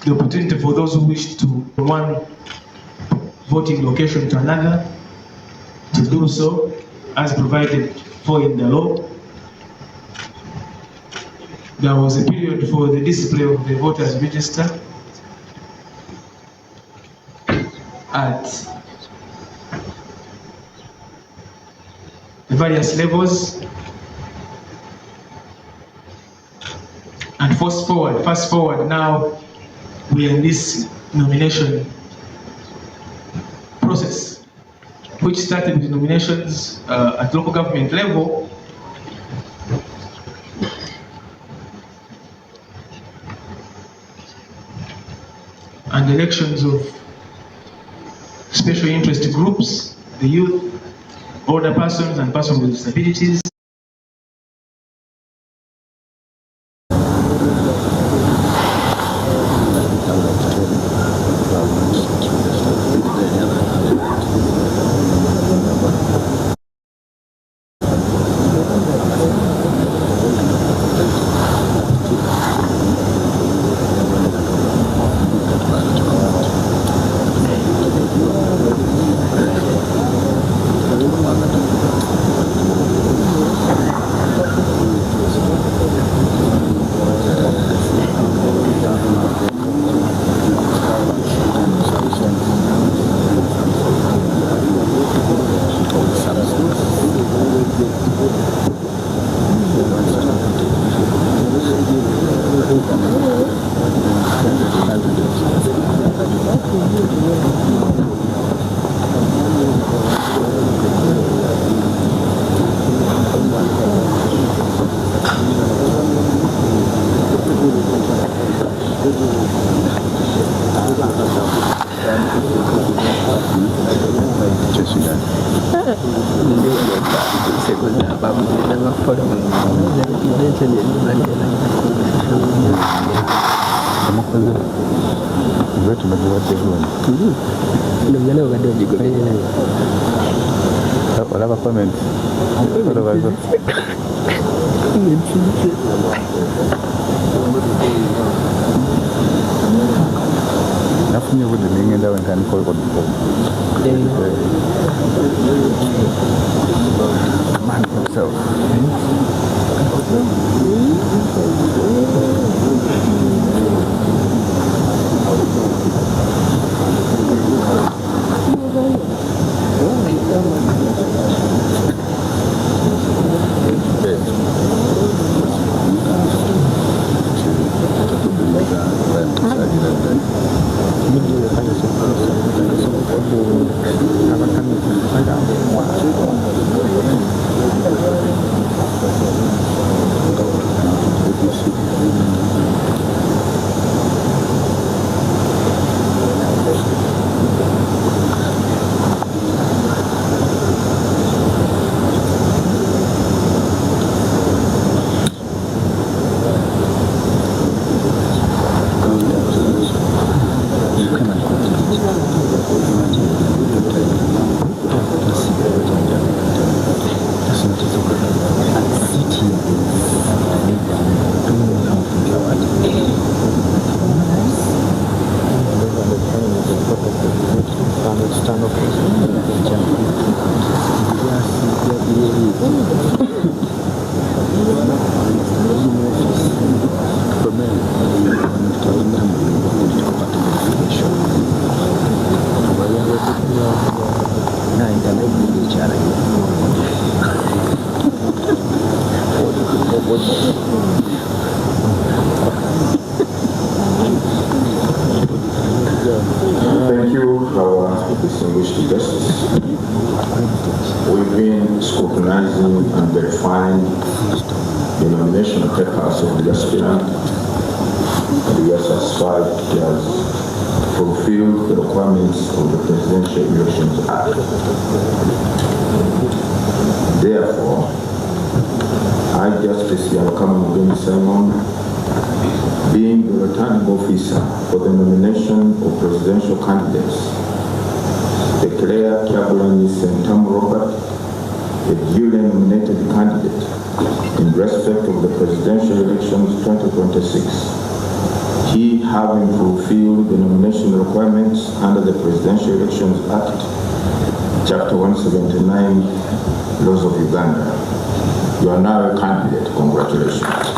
the opportunity for those who wish to from one voting location to another to do so as provided for in the law. There was a period for the display of the voters register at the various levels, and fast forward now we are in this nomination process, which started with nominations at local government level, and elections of special interest groups, the youth, older persons, and persons with disabilities. Thank you, our distinguished guests. We've been scrutinizing and verifying the nomination papers of the aspirant, and we are satisfied he has fulfilled the requirements of the Presidential Elections Act. Therefore, I, Justice Yakamugeni Simon, being the returning officer for the nomination of presidential candidates, declare Kyagulanyi Ssentamu Robert a duly nominated candidate in respect of the presidential elections 2026 he, having fulfilled the nomination requirements under the Presidential Elections Act, Chapter 179, Laws of Uganda. You are now a candidate. Congratulations.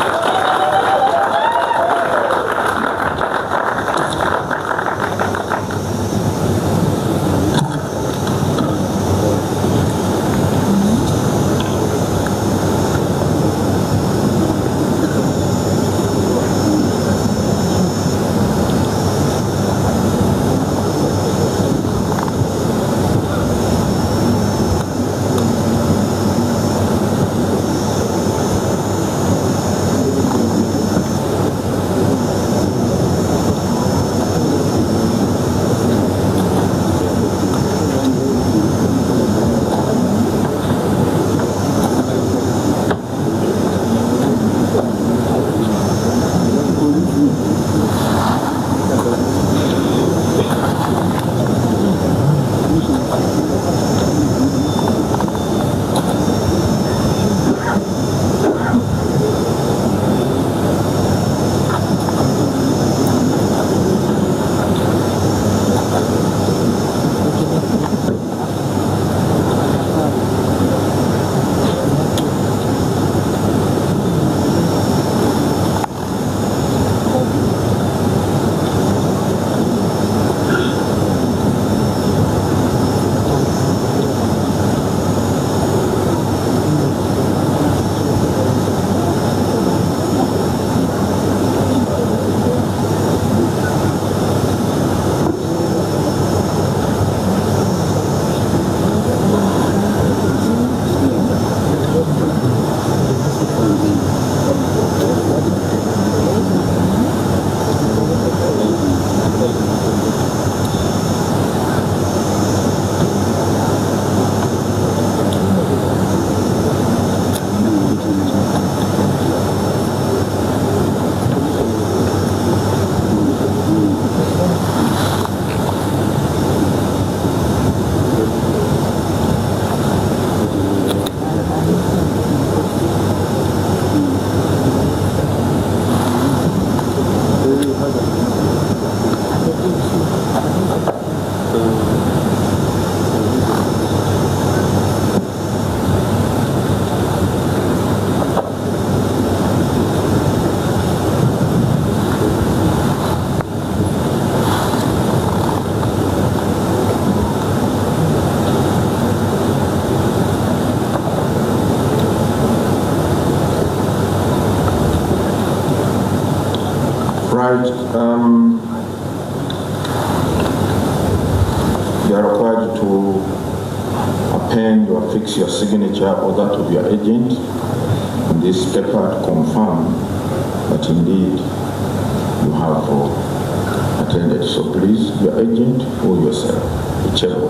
You are required to append or fix your signature or that of your agent in this paper to confirm that indeed you have attended. So please, your agent or yourself, whichever.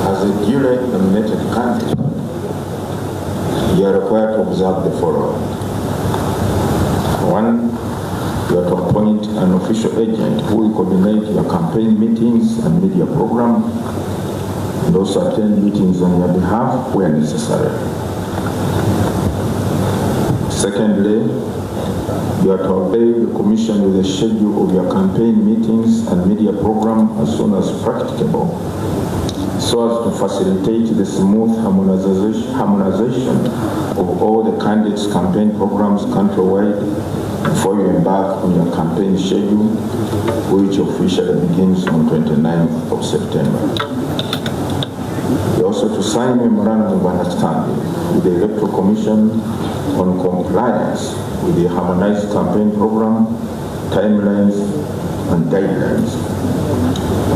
As a duly nominated candidate, you are required to observe the following. 1, you are to appoint an official agent who will coordinate your campaign meetings and media program, and also attend meetings on your behalf where necessary. Secondly, you are to obey the commission with the schedule of your campaign meetings and media program as soon as practicable, so as to facilitate the smooth harmonization of all the candidates' campaign programs countrywide before you embark on your campaign schedule, which officially begins on 29th of September. You also to sign a memorandum of understanding with the Electoral Commission on compliance with the harmonized campaign program, timelines, and guidelines.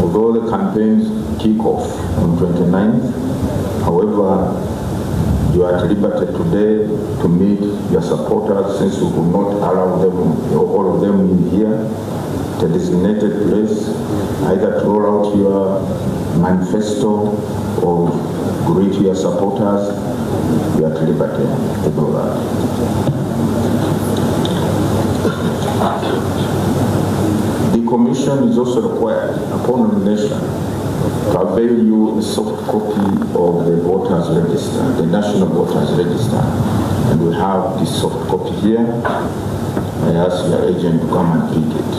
Although the campaigns kick off on 29th, however, you are at liberty today to meet your supporters, since we could not allow them, all of them in here, at a designated place, either to roll out your manifesto or greet your supporters. You are at liberty to do that. The Commission is also required, upon nomination, to avail you a soft copy of the voters register, the national voters register. And we have this soft copy here. I ask your agent to come and pick it.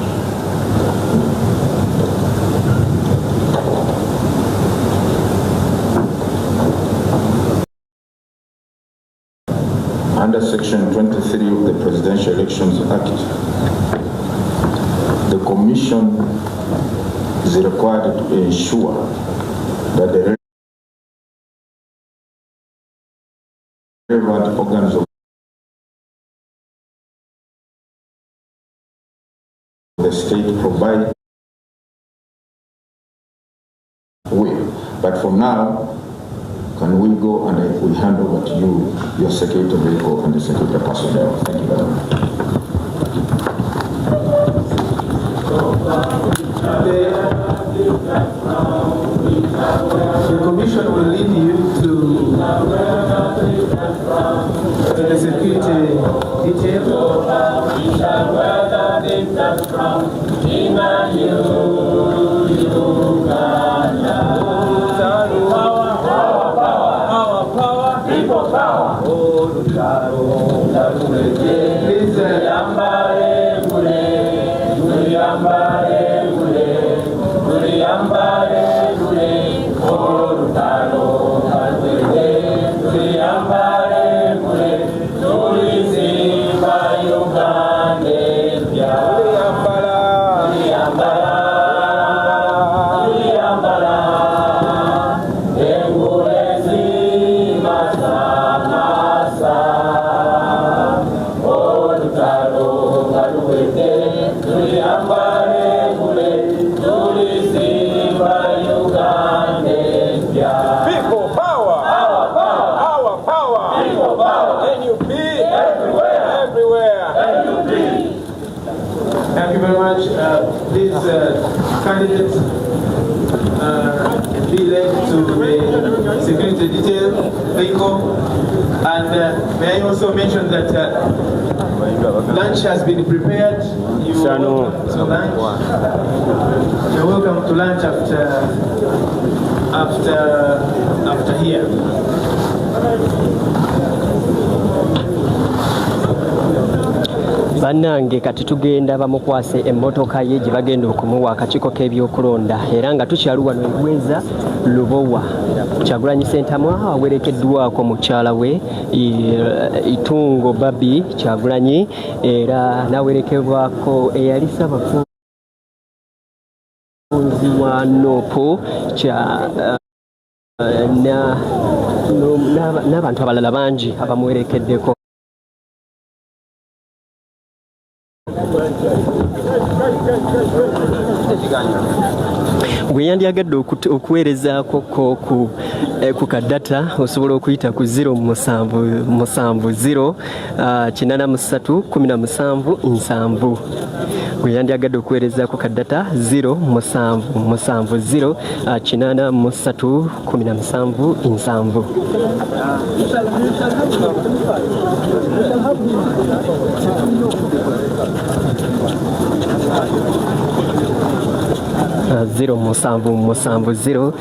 Under Section 23 of the Presidential Elections Act, the Commission is required to ensure that the relevant organs of the state provide will. But for now, can we go and we hand over to you, your security vehicle and the security personnel. Thank you very much. The Commission will lead you to the security detail. Thank you very much. These candidates be led to the security detail vehicle. And may I also mention that lunch has been prepared. You are welcome to lunch. You're welcome to lunch after here. Bannange kati tugenda bamukwase emmotoka ye gye bagenda okumuwa akakiiko k'ebyokulonda era nga tukyali wano eGweza Lubowa Kyagulanyi Sentamu awerekeddwako mukyala we Itungo Babi Kyagulanyi era n'awerekebwako eyali Ssaabafunzi wa Nopo n'abantu abalala bangi abamuwerekeddeko. Gwe yandyagadde okuweerezaako ku kadata osobola okuyita ku 077 837 17 gwe yandyagadde okuweerezaako kadata 077 837 17 0 musanvu 837 17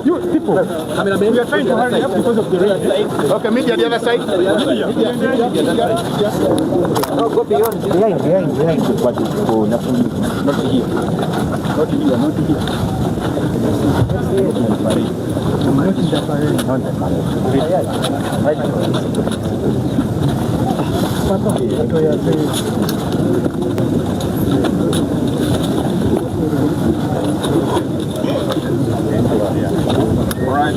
You people, we are trying to hurry up because of the red light. Okay, media the other side. No, go beyond. Behind. But go not here. Not here. All right,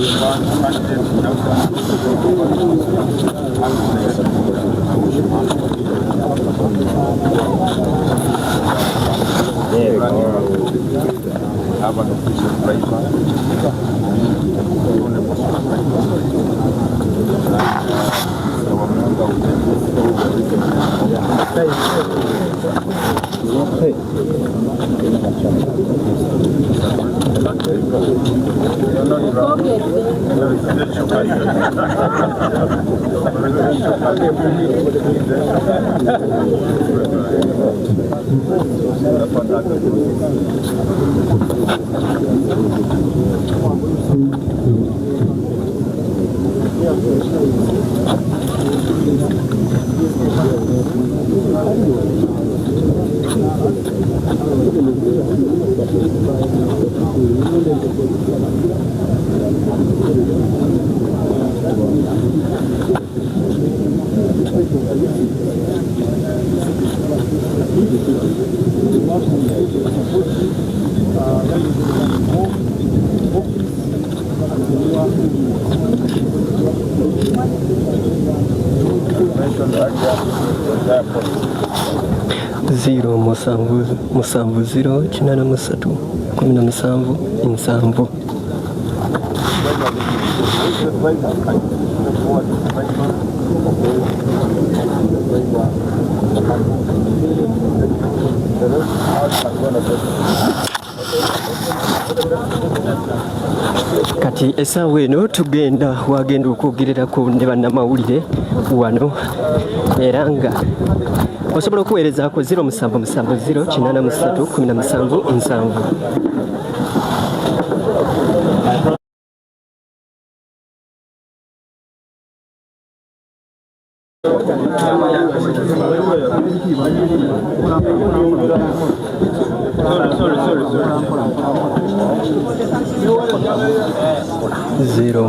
Zero musanvu zero kinana musatu 17 nsanvu. Kati essaawa eno tugenda wagenda okwogererako ne bannamawulire wano era nga osobola okuweerezaako 0770 83 17 7. Zero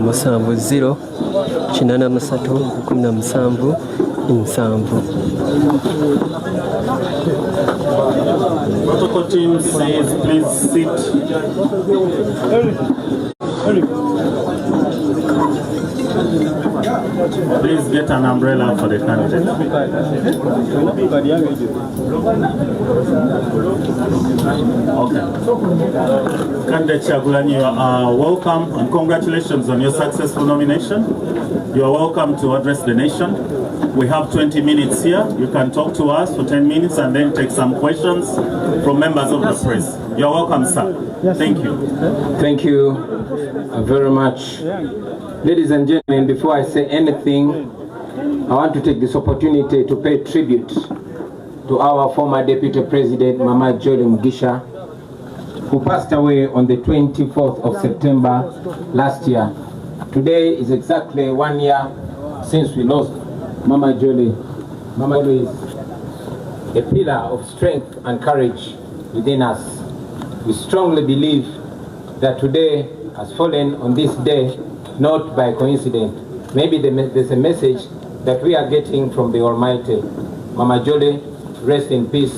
musanvu zero kinana musatu 17 7. Protocol team says please sit. Please get an umbrella for the candidate. Okay. Candidate Kyagulanyi, you are welcome and congratulations on your successful nomination. You are welcome to address the nation. We have 20 minutes here. You can talk to us for 10 minutes and then take some questions from members of the press. You are welcome, sir. Thank you. Thank you very much. Ladies and gentlemen, before I say anything, I want to take this opportunity to pay tribute to our former Deputy President, Mama Jolly Mugisha, who passed away on the 24th of September last year. Today is exactly 1 year since we lost Mama Jolly. Mama Jolly is a pillar of strength and courage within us. We strongly believe that today has fallen on this day not by coincidence. Maybe there's a message that we are getting from the Almighty. Mama Jolly, rest in peace.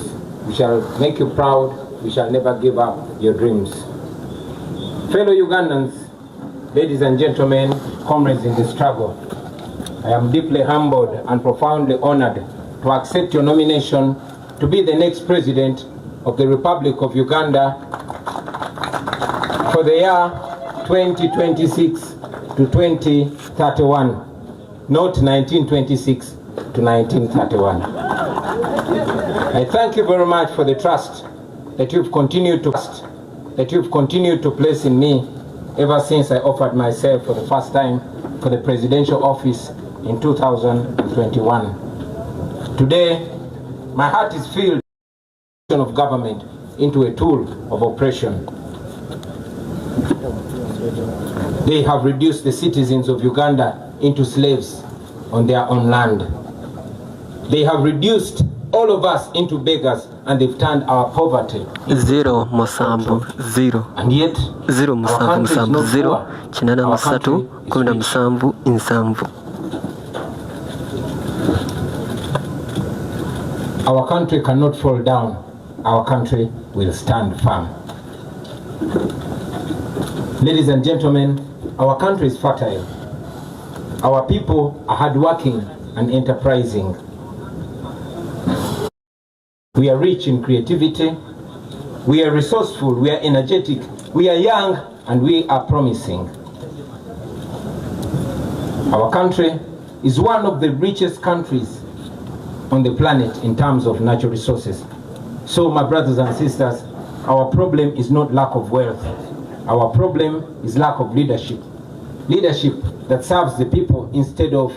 We shall make you proud. We shall never give up your dreams. Fellow Ugandans, ladies and gentlemen, comrades in the struggle, I am deeply humbled and profoundly honored to accept your nomination to be the next president of the Republic of Uganda for the year 2026 to 2031, not 1926 to 1931. I thank you very much for the trust that you've continued to place in me ever since I offered myself for the first time for the presidential office in 2021. Today, my heart is filled of government into a tool of oppression. They have reduced the citizens of Uganda into slaves on their own land. They have reduced all of us into beggars and they've turned our poverty. Zero musambu zero. And yet, zero musambu zero kinana musatu 17 7. Our country cannot fall down. Our country will stand firm. Ladies and gentlemen, our country is fertile. Our people are hardworking and enterprising. We are rich in creativity, We are resourceful, we are energetic, we are young, and we are promising. Our country is one of the richest countries on the planet in terms of natural resources. So, my brothers and sisters, our problem is not lack of wealth. Our problem is lack of leadership. Leadership that serves the people instead of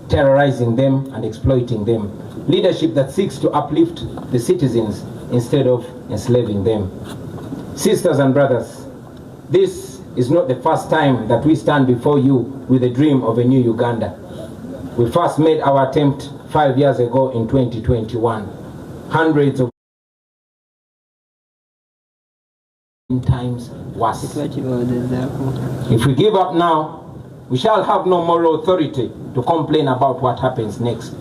terrorizing them and exploiting them. Leadership that seeks to uplift the citizens instead of enslaving them. Sisters and brothers, this is not the first time that we stand before you with a dream of a new Uganda. We first made our attempt 5 years ago in 2021. Hundreds of times worse. If we give up now, we shall have no moral authority to complain about what happens next.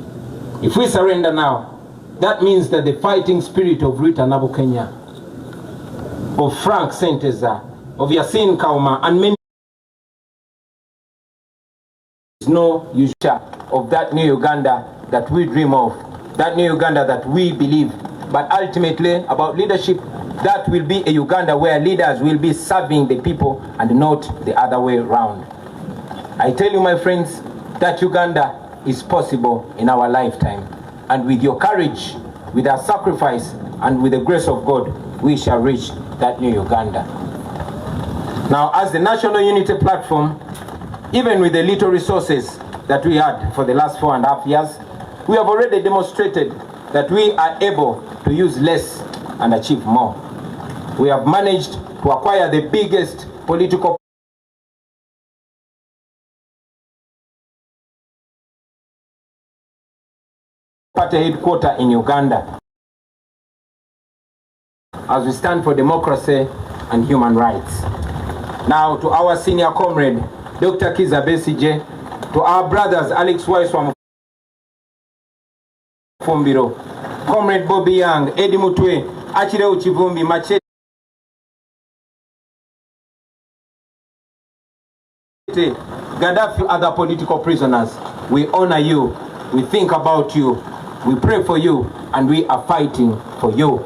If we surrender now, that means that the fighting spirit of Rita Nabukenya, of Frank Senteza, of Yasin Kauma, and many is no usurper of that new Uganda that we dream of, that new Uganda that we believe. But ultimately, about leadership, that will be a Uganda where leaders will be serving the people and not the other way around. I tell you, my friends, that Uganda is possible in our lifetime. And with your courage, with our sacrifice, and with the grace of God, we shall reach that new Uganda. Now, as the National Unity Platform, even with the little resources that we had for the last 4.5 years, we have already demonstrated that we are able to use less and achieve more. We have managed to acquire the biggest political party headquarters in Uganda, as we stand for democracy and human rights. Now, to our senior comrade, Dr. Kiza Besije, to our brothers Alex Waiswa Fumbiro, Comrade Bobi Young, Eddie Mutwe, Achire Uchivumbi, Machete, Gaddafi, other political prisoners, we honor you, we think about you, we pray for you, and we are fighting for you.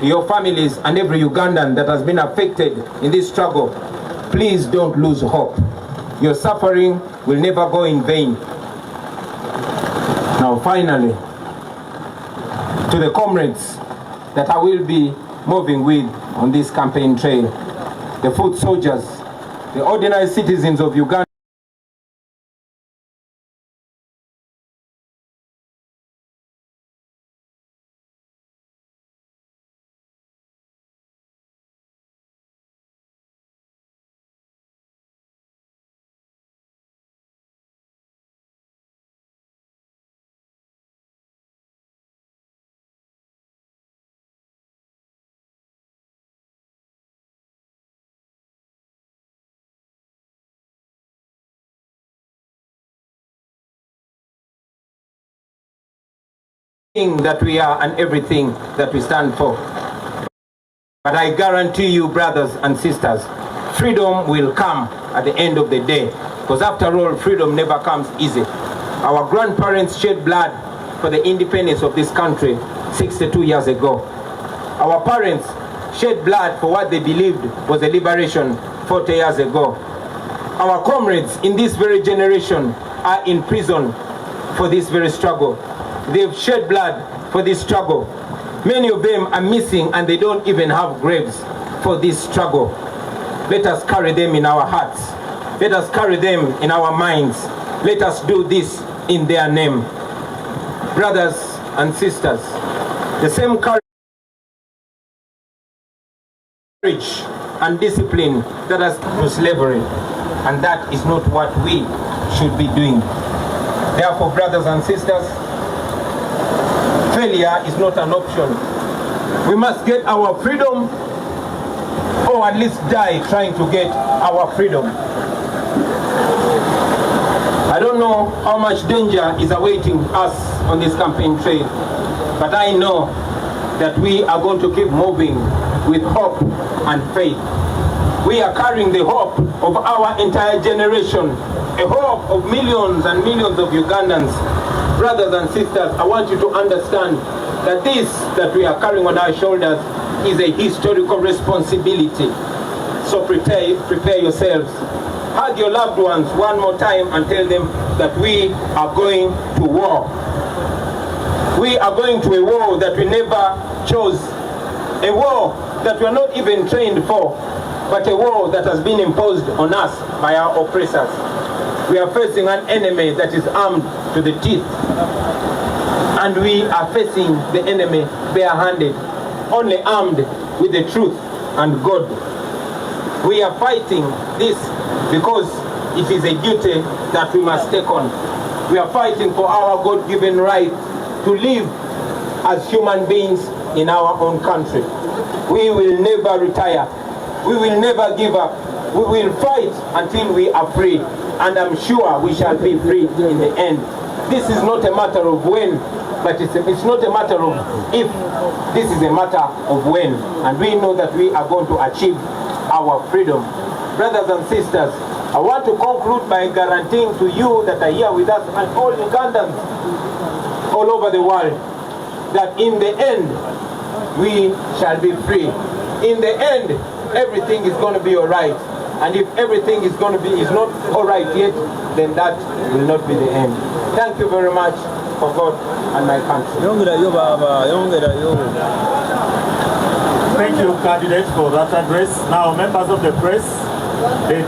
To your families and every Ugandan that has been affected in this struggle, please don't lose hope. Your suffering will never go in vain. Now finally, to the comrades that I will be moving with on this campaign trail, the foot soldiers, the ordinary citizens of Uganda, that we are and everything that we stand for. But I guarantee you, brothers and sisters, freedom will come at the end of the day. Because after all, freedom never comes easy. Our grandparents shed blood for the independence of this country 62 years ago. Our parents shed blood for what they believed was a liberation 40 years ago. Our comrades in this very generation are in prison for this very struggle. They've shed blood for this struggle. Many of them are missing and they don't even have graves for this struggle. Let us carry them in our hearts. Let us carry them in our minds. Let us do this in their name. Brothers and sisters, the same courage and discipline that has to slavery, and that is not what we should be doing. Therefore, brothers and sisters, failure is not an option. We must get our freedom, or at least die trying to get our freedom. I don't know how much danger is awaiting us on this campaign trail, but I know that we are going to keep moving with hope and faith. We are carrying the hope of our entire generation, a hope of millions and millions of Ugandans. Brothers and sisters, I want you to understand that this that we are carrying on our shoulders is a historical responsibility. So prepare yourselves. Hug your loved ones one more time and tell them that we are going to war. We are going to a war that we never chose, a war that we are not even trained for, but a war that has been imposed on us by our oppressors. We are facing an enemy that is armed to the teeth, and we are facing the enemy bare-handed, only armed with the truth and God. We are fighting this because it is a duty that we must take on. We are fighting for our God-given right to live as human beings in our own country. We will never retire. We will never give up. We will fight until we are free, and I'm sure we shall be free in the end. This is not a matter of when, but it's not a matter of if. This is a matter of when, and we know that we are going to achieve our freedom. Brothers and sisters, I want to conclude by guaranteeing to you that are here with us and all Ugandans all over the world that in the end we shall be free. In the end, everything is going to be all right. And if everything is not all right yet, then that will not be the end. Thank you very much for God and my country. Thank you, candidates, for that address. Now, members of the press, the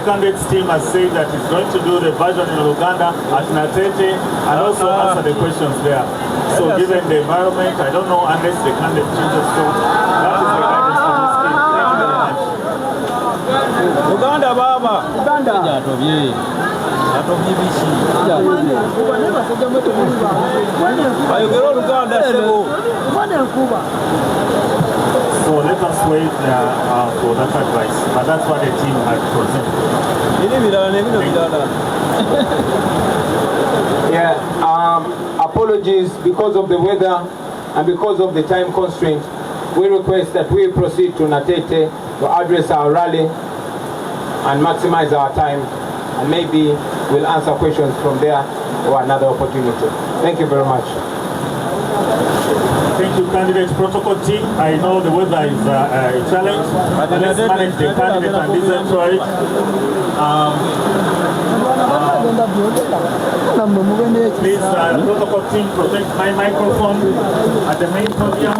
candidates team has said that it's going to do the version in Uganda at Natete and also answer the questions there. So given the environment, I don't know unless the candidate chooses to. That is the guidance for this team. Thank you very much. Uganda baba. Uganda. So let us wait for that advice. But that's what the team had presented. Yeah, apologies because of the weather and because of the time constraint. We request that we proceed to Natete to address our rally and maximize our time, and maybe we'll answer questions from there or another opportunity. Thank you very much. Thank you, candidate protocol team. I know the weather is a challenge, but let's manage the candidate and listen to it. Please, protocol team, protect my microphone at the main podium.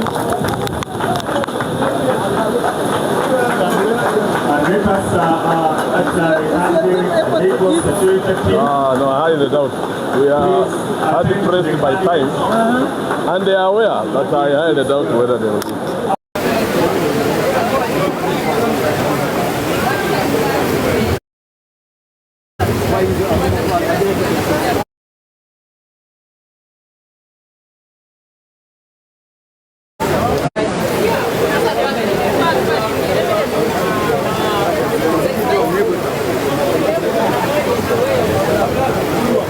And let us at the Lagos security team. No, I highly doubt. We are hard pressed by time, and they are aware that I highly doubt whether they will do.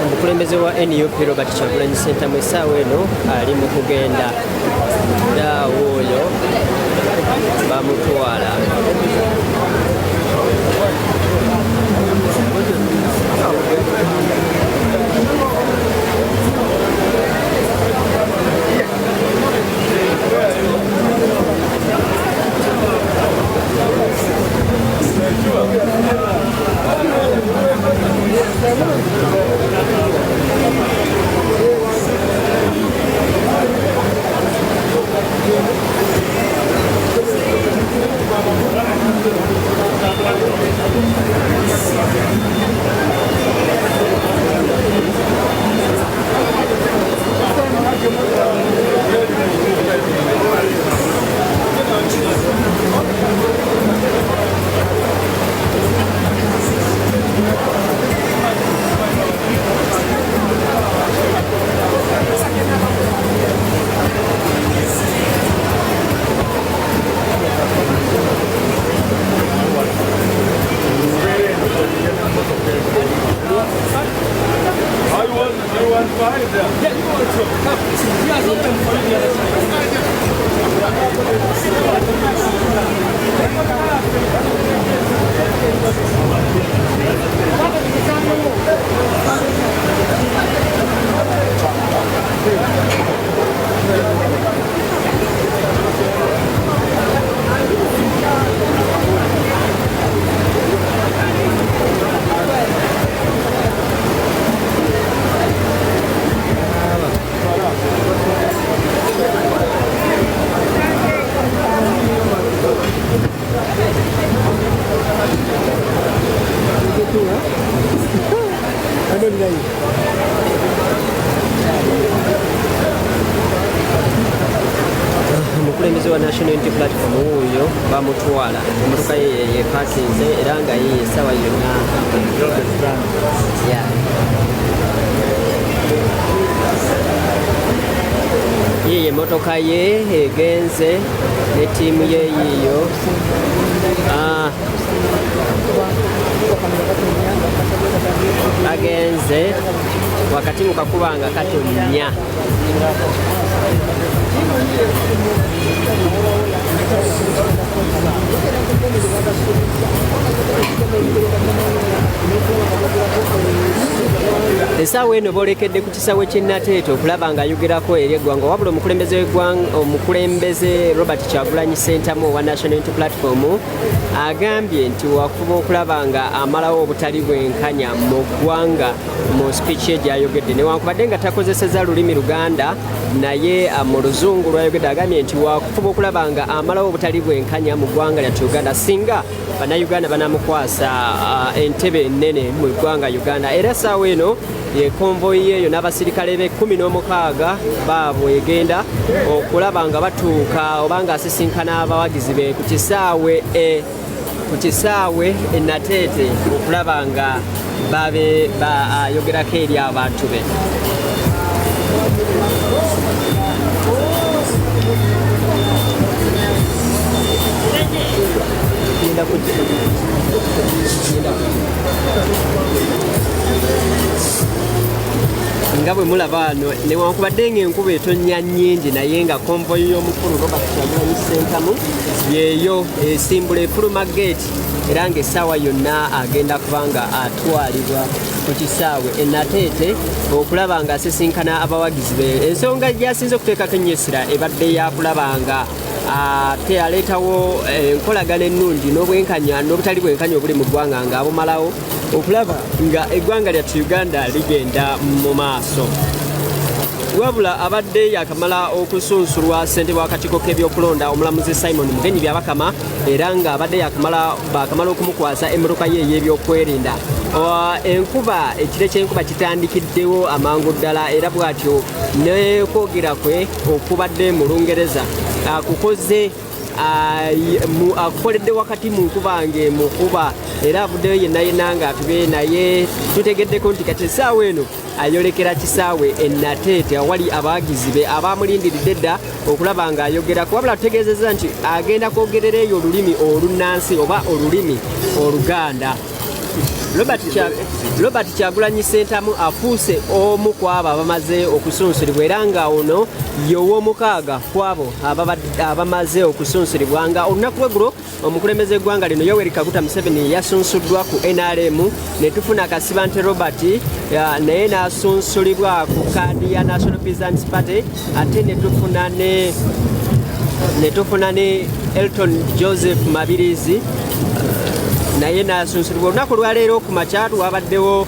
Omukulembeze wa NUP Robert Kyagulanyi Ssentamu essaawa eno ali mu kugenda daawo oyo bamutwala. omukulembeze wa National Unity Platform oyo bamutwala emmotoka ye pakinze era nga ye essaawa yonna ye emmotoka ye egenze ne ttiimu ye yiiyo bagenze wakati mu kakuba nga katonnya essaawa eno boolekedde ku kisaawe ky'ennateete okulaba ng'ayogerako eri eggwanga wabula omukulembeze Robert Kyagulanyi Ssentamu owa National Unity Platform agambye nti wakuba okulaba nga amalawo obutali bwenkanya mu ggwanga mu speech ye gy'ayogedde newankubadde nga takozeseza lulimi Luganda naye mu luzungu lwayogedde agambye nti wakuba okulaba nga amalawo obutali bwenkanya mu ggwanga lyattu Uganda singa bannayuganda banamukwasa entebe ennene mu ggwanga Uganda era essaawa eno konvoyi eyo n'abasirikale be 16 baabwe egenda okulaba nga batuuka oba nga asisinkana abawagizi be ku kisaawe ennateete okulaba nga babe bayogerako eri abantu be. nga bwe mulaba wano newankubadde ng'enkuba etonnya nnyingi naye nga konvoyi y'omukulu Robert Kyagulanyi Ssentamu yeeyo esimbula efuluma geeti era ng'essaawa yonna agenda kubanga atwalibwa ku kisaawe ennateete okulaba nga asisinkana abawagizi be. Ensonga gy'asinze okuteekako ennyo essira ebadde yakulaba nga ate aleetawo enkolagana ennungi n'obwenkanya n'obutali bwenkanya obuli mu ggwanga ng'abumalawo okulaba nga eggwanga lyattu Uganda ligenda mu maaso. Wabula abadde yakamala okusunsulwa ssentebe w'akakiiko k'ebyokulonda omulamuzi Simon Mugenyi Byabakama era nga abadde bakamala okumukwasa emmotoka ye ey'ebyokwerinda. Enkuba ekire ky'enkuba kitandikiddewo amangu ddala era bw'atyo n'okwogera kwe okubadde mu Lungereza akukoze akukoledde wakati mu nkuba ng'emukuba era avuddeyo yenna ng'atube naye tutegeddeko nti kati essaawa eno ayolekera kisaawe ennateete awali abawagizi be abamulindiridde dda okulaba ng'ayogerako wabula tutegeezezza nti agenda kwogerera eyo olulimi olunnansi oba olulimi Oluganda. Robert Kyagulanyi Ssentamu afuuse omu ku abo abamaze okusunsulibwa era nga ono y'ow'omukaaga ku abo abamaze okusunsulibwa nga olunaku lweggulo omukulembeze eggwanga lino Yoweri Kaguta Museveni yasunsuddwa ku NRM ne tufuna Kasibante Robert naye n'asunsulibwa ku kaadi ya National Peasants Party ate ne tufuna ne Elton Joseph Mabirizi naye nasunsulibwa. Olunaku lwaleero ku makya lwabaddewo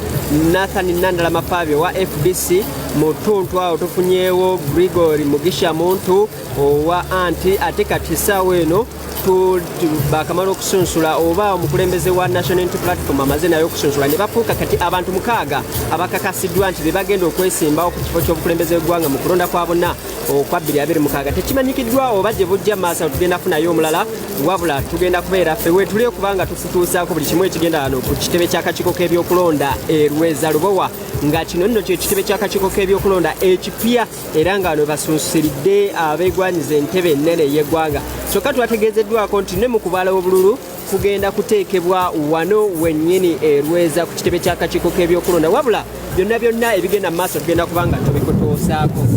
Nathan Nandala Mafabyo wa FDC mu ttuntu awo tufunyeewo Gregory Mugisha Muntu owa anti ate kati essaawa eno bakamala okusunsula oba omukulembeze wa National Unity Platform amaze nayo okusunsula ne bafuuka kati abantu 6 abakakasiddwa nti bebagenda okwesimbawo ku kifo ky'obukulembeze bw'eggwanga mu kulonda kwa bonna okwa 2026. Tekimanyikiddwa oba gye bujja maaso tugenda kufunayo omulala wabula tugenda kubeera ffe weetuli okubanga tufutuusaako buli kimu ekigenda wano ku kitebe ky'akakiiko k'ebyokulonda Lweza Lubowa nga kino nno kye kitebe ky'akakiiko k'ebyokulonda ekipya era nga wano basunsiridde abeegwanyiza entebe ennene y'eggwanga kyokka twategeezeddwako nti ne mu kubaala obululu kugenda kuteekebwa wano wennyini Lweza ku kitebe ky'akakiiko k'ebyokulonda wabula byonna ebigenda mu maaso tugenda kubanga tubikutuusaako.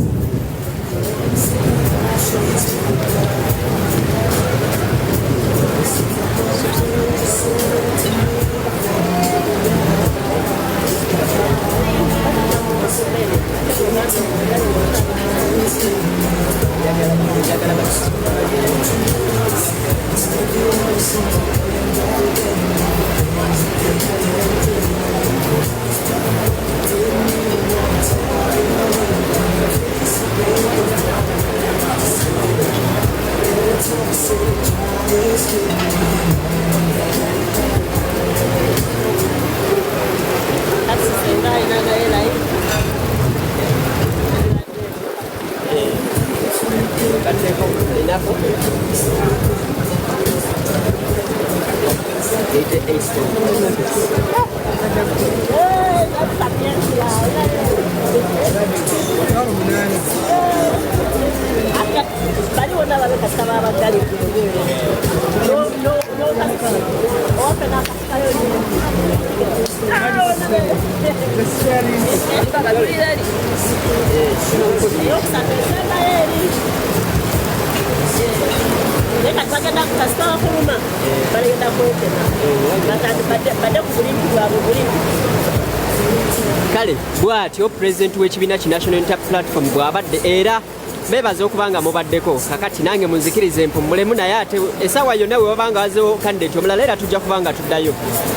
Kale bw'atyo pulezidenti w'ekibiina ki National Unity Platform bw'abadde era beebaza okuba nga mubaddeko kakati nange munzikirize mpummulemu naye ate essaawa yonna we wabanga wazeewo kandidate omulala era tujja kuba nga tuddayo.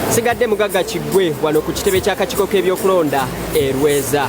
Sigadde Mugagga Kiggwe wano ku kitebe ky'akakiiko k'ebyokulonda e Lweza.